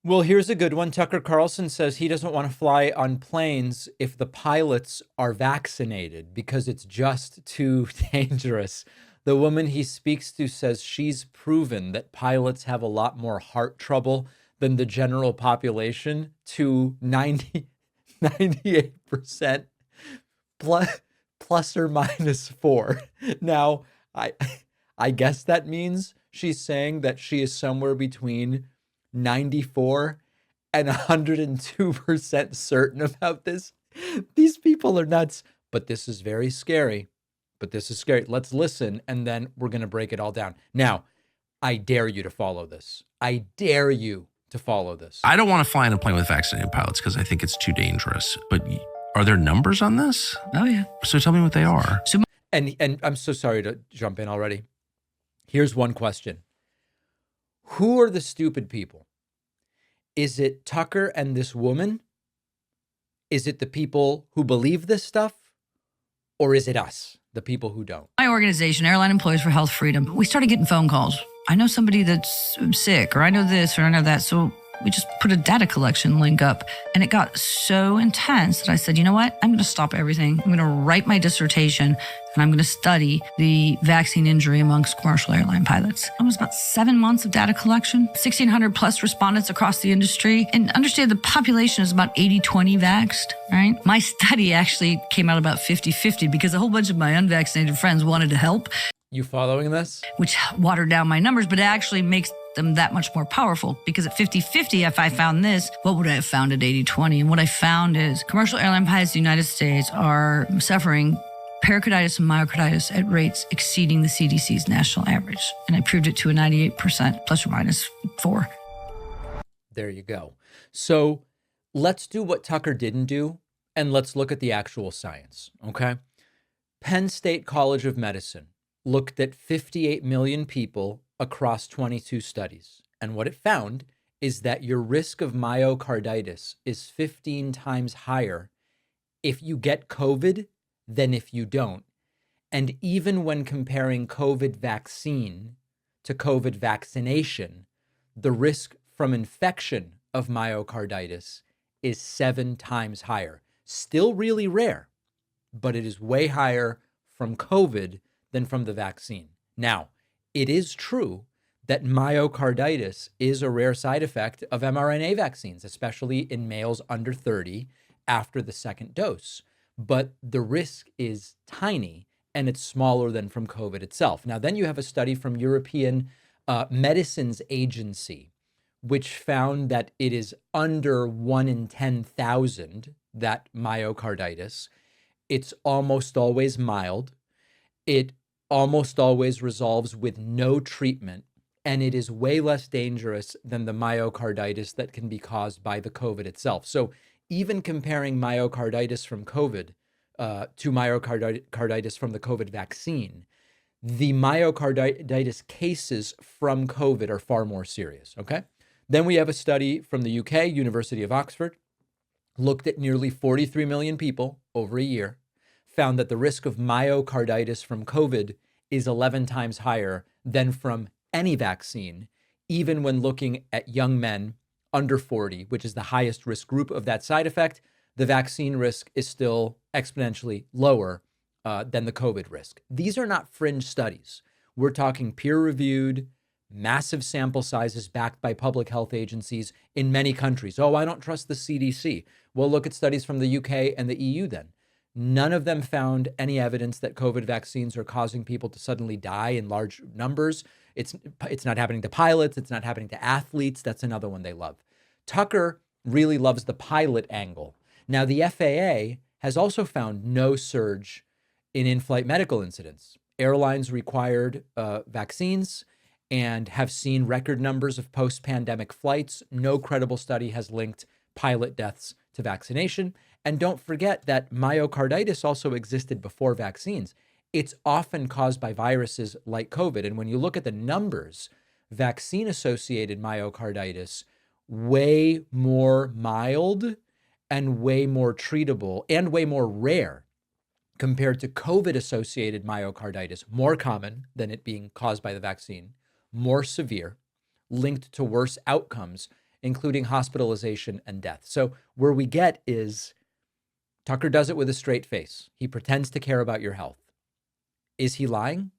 Well, here's a good one. Tucker Carlson says he doesn't want to fly on planes if the pilots are vaccinated because it's just too dangerous. The woman he speaks to says she's proven that pilots have a lot more heart trouble than the general population to 98% plus, plus or minus 4. Now, I I guess that means she's saying that she is somewhere between 94 and 102% certain about this. These people are nuts, but this is very scary. But this is scary. Let's listen, and then we're going to break it all down. Now, I dare you to follow this. I dare you to follow this. I don't want to fly in a plane with vaccinated pilots because I think it's too dangerous. But are there numbers on this? Oh, yeah. So tell me what they are. And I'm so sorry to jump in already. Here's one question. Who are the stupid people? Is it Tucker and this woman? Is it the people who believe this stuff? Or is it us, the people who don't? My organization, Airline Employees for Health Freedom, we started getting phone calls. I know somebody that's sick, or I know this, or I know that. So we just put a data collection link up, and it got so intense that I said, you know what? I'm going to stop everything. I'm going to write my dissertation, and I'm going to study the vaccine injury amongst commercial airline pilots. It was about 7 months of data collection, 1,600 plus respondents across the industry. And understand the population is about 80-20 vaxxed, right? My study actually came out about 50-50 because a whole bunch of my unvaccinated friends wanted to help. You following this? Which watered down my numbers, but it actually makes them that much more powerful, because at 50-50, if I found this, what would I have found at 80-20? And what I found is commercial airline pilots in the United States are suffering pericarditis and myocarditis at rates exceeding the CDC's national average. And I proved it to a 98% plus or minus 4. There you go. So let's do what Tucker didn't do, and let's look at the actual science, okay? Penn State College of Medicine looked at 58 million people across 22 studies. And what it found is that your risk of myocarditis is 15 times higher if you get COVID than if you don't. And even when comparing COVID vaccine to COVID vaccination, the risk from infection of myocarditis is 7 times higher. Still really rare, but it is way higher from COVID than from the vaccine. Now, it is true that myocarditis is a rare side effect of mRNA vaccines, especially in males under 30 after the second dose. But the risk is tiny, and it's smaller than from COVID itself. Now, then you have a study from European Medicines Agency, which found that it is under 1 in 10,000, that myocarditis. It's almost always mild. It almost always resolves with no treatment, and it is way less dangerous than the myocarditis that can be caused by the COVID itself. So even comparing myocarditis from COVID to myocarditis from the COVID vaccine, the myocarditis cases from COVID are far more serious, okay? Then we have a study from the UK, University of Oxford, looked at nearly 43 million people over a year, found that the risk of myocarditis from COVID is 11 times higher than from any vaccine, even when looking at young men under 40, which is the highest risk group of that side effect. The vaccine risk is still exponentially lower than the COVID risk. These are not fringe studies. We're talking peer-reviewed, massive sample sizes backed by public health agencies in many countries. Oh, I don't trust the CDC. Well, look at studies from the UK and the EU then. None of them found any evidence that COVID vaccines are causing people to suddenly die in large numbers. It's not happening to pilots. It's not happening to athletes. That's another one they love. Tucker really loves the pilot angle. Now, the FAA has also found no surge in in-flight medical incidents. Airlines required vaccines and have seen record numbers of post-pandemic flights. No credible study has linked pilot deaths to vaccination. And don't forget that myocarditis also existed before vaccines. It's often caused by viruses like COVID. And when you look at the numbers, vaccine-associated myocarditis, way more mild and way more treatable and way more rare compared to COVID-associated myocarditis, more common than it being caused by the vaccine, more severe, linked to worse outcomes including hospitalization and death. So where we get is Tucker does it with a straight face. He pretends to care about your health. Is he lying?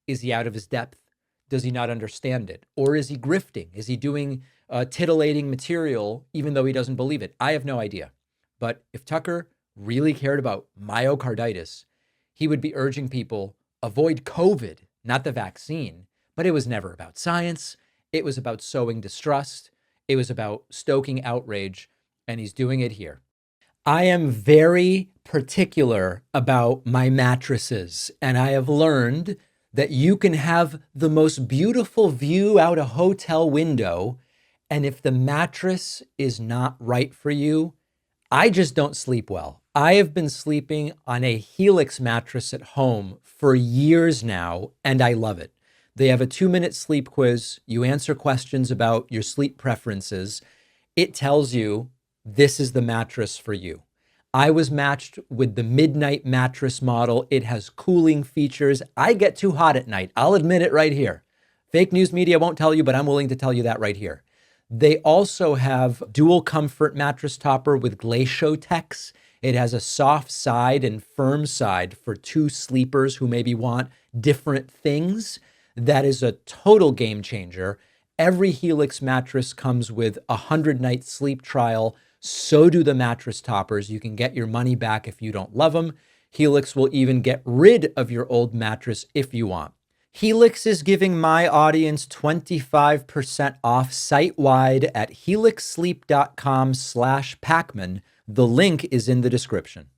Is he out of his depth? Does he not understand it? Or is he grifting? Is he doing titillating material even though he doesn't believe it? I have no idea. But if Tucker really cared about myocarditis, he would be urging people avoid COVID, not the vaccine. But it was never about science. It was about sowing distrust. It was about stoking outrage. And he's doing it here. I am very particular about my mattresses, and I have learned that you can have the most beautiful view out a hotel window, and if the mattress is not right for you, I just don't sleep well. I have been sleeping on a Helix mattress at home for years now, and I love it. They have a 2-minute sleep quiz. You answer questions about your sleep preferences. It tells you this is the mattress for you. I was matched with the Midnight mattress model. It has cooling features. I get too hot at night. I'll admit it right here. Fake news media won't tell you, but I'm willing to tell you that right here. They also have dual comfort mattress topper with Glaciotex. It has a soft side and firm side for 2 sleepers who maybe want different things. That is a total game changer. Every Helix mattress comes with a 100-night sleep trial. So do the mattress toppers. You can get your money back if you don't love them. Helix will even get rid of your old mattress if you want. Helix is giving my audience 25% off site-wide at helixsleep.com/Pacman. The link is in the description.